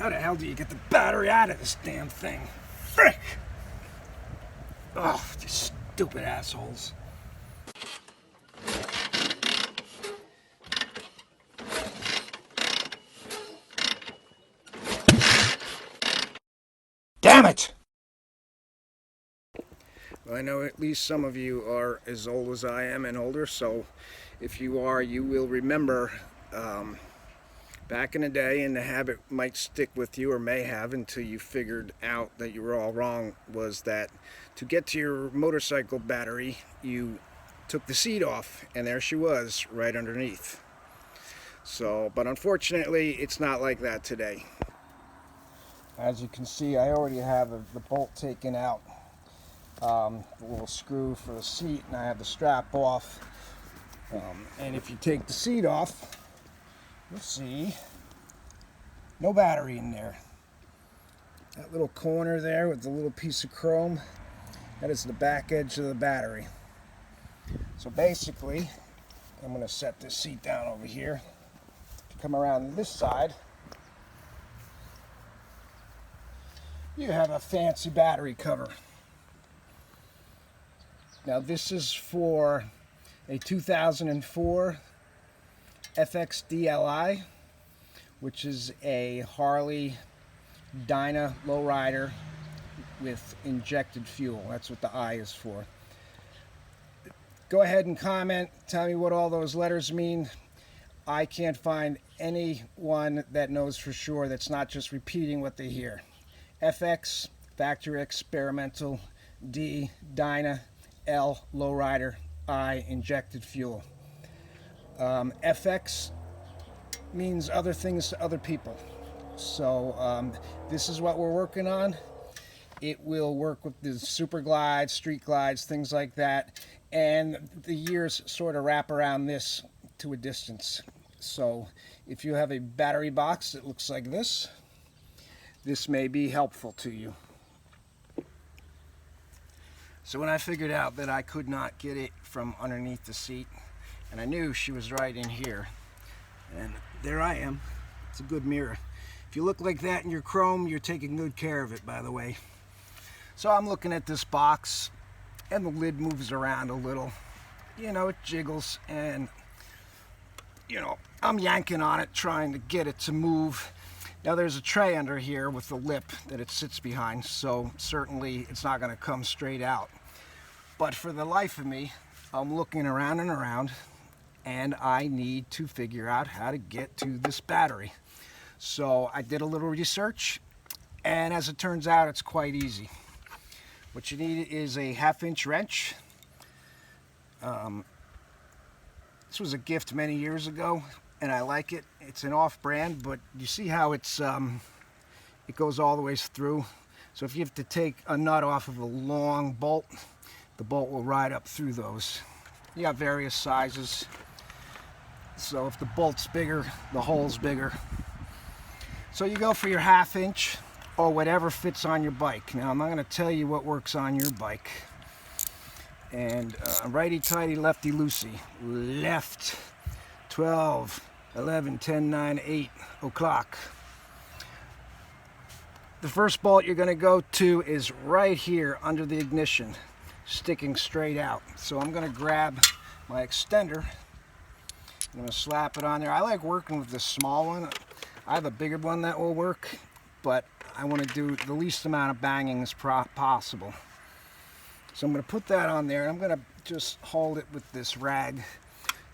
How the hell do you get the battery out of this damn thing? Frick! Ugh, these stupid assholes. Damn it! Well, I know at least some of you are as old as I am and older, so if you are, you will remember back in the day, and the habit might stick with you, or may have until you figured out that you were all wrong, was that to get to your motorcycle battery, you took the seat off, and there she was, right underneath. So, but unfortunately, it's not like that today. As you can see, I already have the bolt taken out, the little screw for the seat, and I have the strap off. And if you take the seat off, you'll see no battery in there. That little corner there with the little piece of chrome, that is the back edge of the battery. So basically, I'm going to set this seat down over here. Come around this side, you have a fancy battery cover. Now this is for a 2004 FXDLI, which is a Harley Dyna lowrider with injected fuel. That's what the I is for. Go ahead and comment, tell me what all those letters mean. I can't find anyone that knows for sure that's not just repeating what they hear. FX, factory experimental, D, Dyna, L, lowrider, I, injected fuel. FX means other things to other people. So this is what we're working on. It will work with the super glides, street glides, things like that. And the years sort of wrap around this to a distance. So if you have a battery box that looks like this may be helpful to you. So when I figured out that I could not get it from underneath the seat, and I knew she was right in here, and there I am. It's a good mirror. If you look like that in your chrome, you're taking good care of it, by the way. So I'm looking at this box, and the lid moves around a little. You know, it jiggles, and you know, I'm yanking on it, trying to get it to move. Now there's a tray under here with the lip that it sits behind, so certainly it's not going to come straight out. But for the life of me, I'm looking around and around, and I need to figure out how to get to this battery. So I did a little research, and as it turns out, it's quite easy. What you need is a 1/2-inch wrench. This was a gift many years ago, and I like it. It's an off-brand, but you see how it's it goes all the way through. So if you have to take a nut off of a long bolt, the bolt will ride up through those. You got various sizes. So if the bolt's bigger, the hole's bigger. So you go for your 1/2-inch or whatever fits on your bike. Now I'm not going to tell you what works on your bike. And righty-tighty, lefty-loosey. Left, 12, 11, 10, 9, 8 o'clock. The first bolt you're going to go to is right here under the ignition, sticking straight out. So I'm going to grab my extender. I'm going to slap it on there. I like working with the small one. I have a bigger one that will work, but I want to do the least amount of banging as possible. So I'm going to put that on there, and I'm going to just hold it with this rag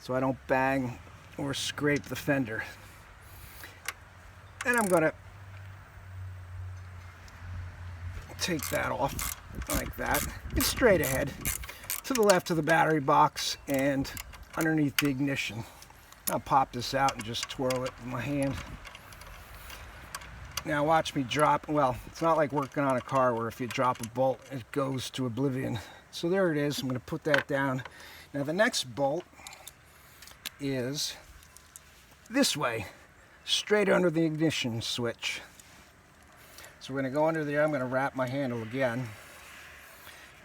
so I don't bang or scrape the fender. And I'm going to take that off like that. It's straight ahead to the left of the battery box and underneath the ignition. I'll pop this out and just twirl it with my hand. Now watch me drop. Well, it's not like working on a car where if you drop a bolt, it goes to oblivion. So there it is. I'm going to put that down. Now the next bolt is this way, straight under the ignition switch. So we're going to go under there. I'm going to wrap my handle again,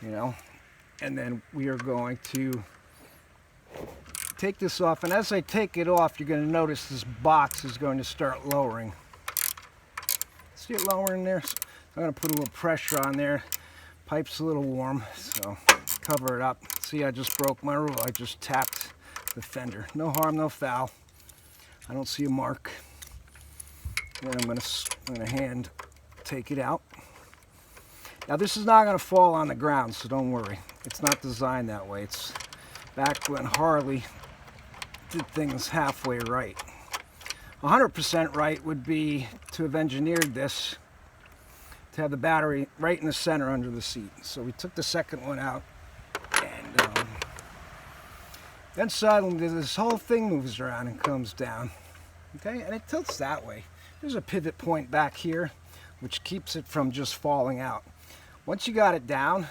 you know, and then we are going to take this off. And as I take it off, you're going to notice this box is going to start lowering. See it lowering there? So I'm going to put a little pressure on there. Pipe's a little warm, so cover it up. See, I just broke my rule. I just tapped the fender. No harm, no foul. I don't see a mark. Then I'm going to hand take it out. Now this is not going to fall on the ground, so don't worry. It's not designed that way. It's back when Harley did things halfway right. 100% right would be to have engineered this to have the battery right in the center under the seat. So we took the second one out, and then suddenly this whole thing moves around and comes down. Okay, and it tilts that way. There's a pivot point back here, which keeps it from just falling out. Once you got it down,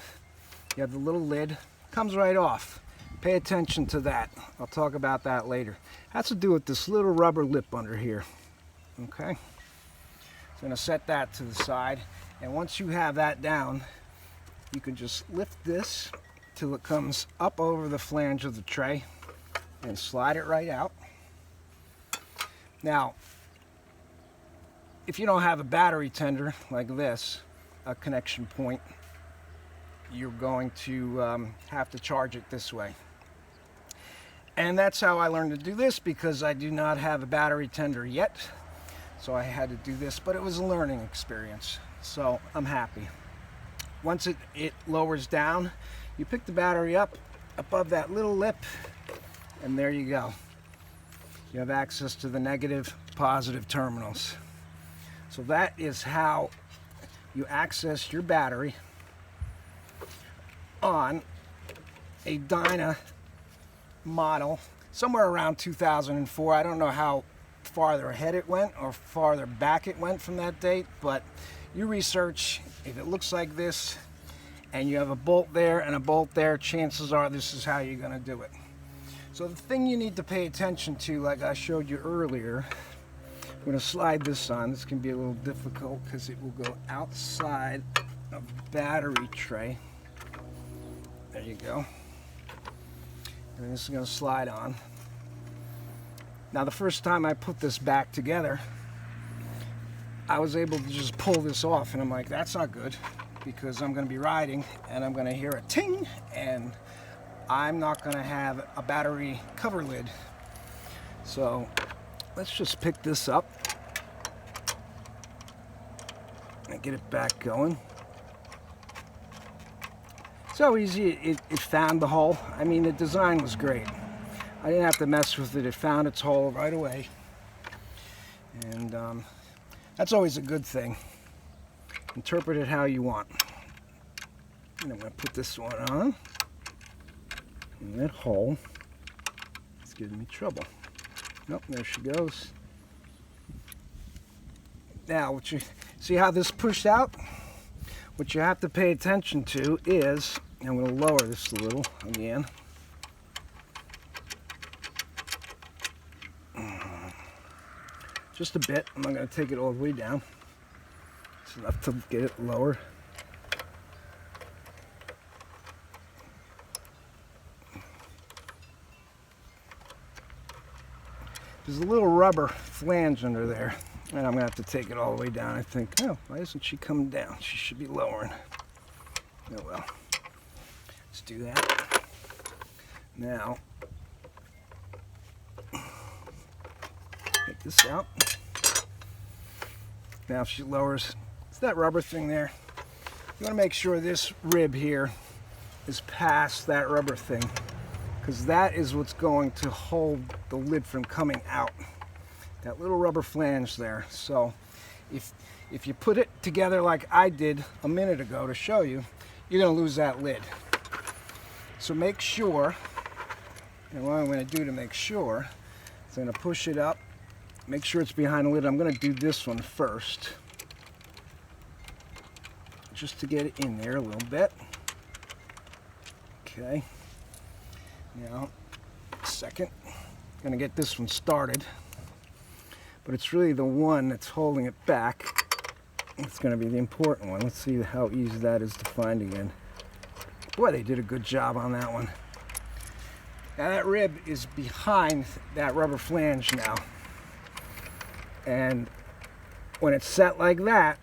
you have the little lid, comes right off. Pay attention to that. I'll talk about that later. Has to do with this little rubber lip under here. Okay? So I'm going to set that to the side. And once you have that down, you can just lift this till it comes up over the flange of the tray and slide it right out. Now, if you don't have a battery tender like this, a connection point, you're going to have to charge it this way. And that's how I learned to do this, because I do not have a battery tender yet. So I had to do this, but it was a learning experience. So I'm happy. Once it lowers down, you pick the battery up above that little lip, and there you go. You have access to the negative, positive terminals. So that is how you access your battery on a Dyna model somewhere around 2004. I don't know how farther ahead it went or farther back it went from that date, but you research. If it looks like this and you have a bolt there and a bolt there, chances are this is how you're going to do it. So the thing you need to pay attention to, like I showed you earlier, I'm going to slide this on. This can be a little difficult because it will go outside of the battery tray. There you go. And this is going to slide on. Now the first time I put this back together, I was able to just pull this off, and I'm like, that's not good, because I'm going to be riding and I'm going to hear a ting, and I'm not going to have a battery cover lid. So let's just pick this up and get it back going. So easy, it found the hole. I mean, the design was great. I didn't have to mess with it. It found its hole right away. And that's always a good thing. Interpret it how you want. And I'm going to put this one on. And that hole is giving me trouble. Nope, there she goes. Now, see how this pushed out? What you have to pay attention to is, I'm going to lower this a little again. Just a bit. I'm not going to take it all the way down. It's enough to get it lower. There's a little rubber flange under there, and I'm going to have to take it all the way down. I think, oh, why isn't she coming down? She should be lowering. Oh well. Let's do that. Now, take this out. Now if she lowers, it's that rubber thing there. You want to make sure this rib here is past that rubber thing, because that is what's going to hold the lid from coming out. That little rubber flange there. So if you put it together like I did a minute ago to show you, you're going to lose that lid. So make sure, and what I'm going to do to make sure is I'm going to push it up, make sure it's behind the lid. I'm going to do this one first, just to get it in there a little bit. Okay. Now, second, I'm going to get this one started, but it's really the one that's holding it back. It's going to be the important one. Let's see how easy that is to find again. Boy, they did a good job on that one. Now that rib is behind that rubber flange now. And when it's set like that,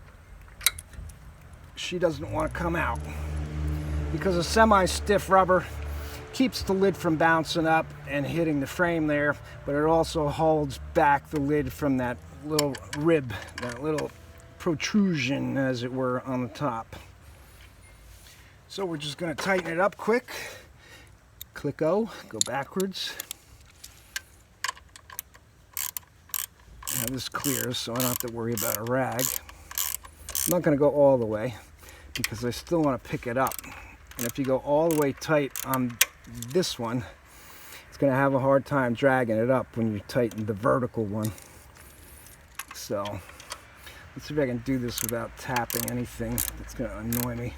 she doesn't want to come out because a semi-stiff rubber keeps the lid from bouncing up and hitting the frame there, but it also holds back the lid from that little rib, that little protrusion, as it were, on the top. So we're just going to tighten it up quick. Click O, go backwards. Now this clears, so I don't have to worry about a rag. I'm not going to go all the way because I still want to pick it up. And if you go all the way tight on this one, it's going to have a hard time dragging it up when you tighten the vertical one. So let's see if I can do this without tapping anything that's going to annoy me.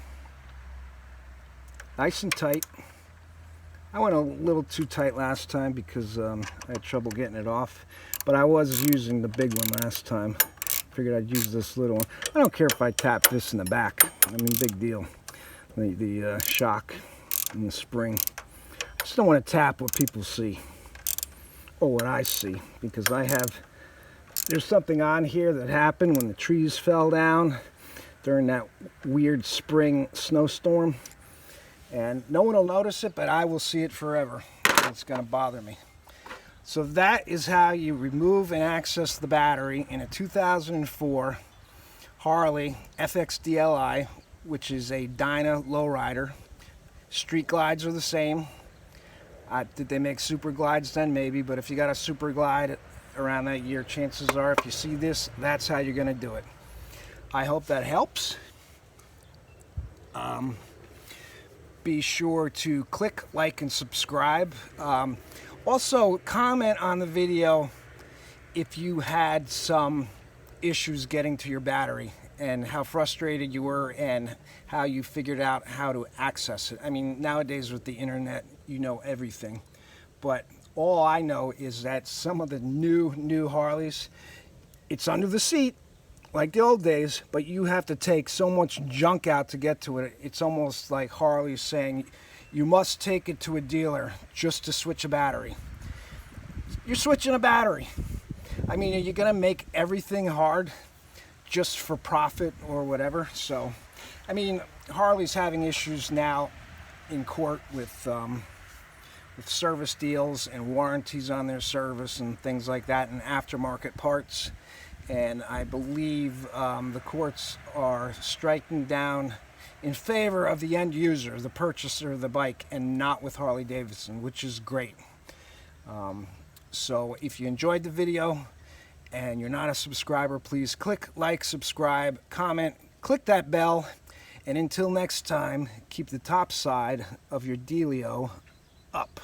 Nice and tight. I went a little too tight last time because I had trouble getting it off, but I was using the big one last time. Figured I'd use this little one. I don't care if I tap this in the back. I mean, big deal. The shock and the spring. I just don't want to tap what people see or what I see, because there's something on here that happened when the trees fell down during that weird spring snowstorm. And no one will notice it, but I will see it forever. It's going to bother me. So that is how you remove and access the battery in a 2004 Harley FXDLI, which is a Dyna lowrider. Street glides are the same. Did they make super glides then? Maybe, but if you got a super glide around that year, chances are if you see this, that's how you're going to do it. I hope that helps. Be sure to click, like, and subscribe. Also, comment on the video if you had some issues getting to your battery and how frustrated you were and how you figured out how to access it. I mean, nowadays with the internet, you know everything. But all I know is that some of the new Harleys, it's under the seat, like the old days, but you have to take so much junk out to get to it. It's almost like Harley saying you must take it to a dealer just to switch a battery. You're switching a battery. I mean, are you going to make everything hard just for profit or whatever? So, I mean, Harley's having issues now in court with service deals and warranties on their service and things like that, and aftermarket parts. And I believe the courts are striking down in favor of the end user, the purchaser of the bike, and not with Harley Davidson, which is great. So if you enjoyed the video and you're not a subscriber, please click like, subscribe, comment, click that bell, and until next time, keep the top side of your dealio up.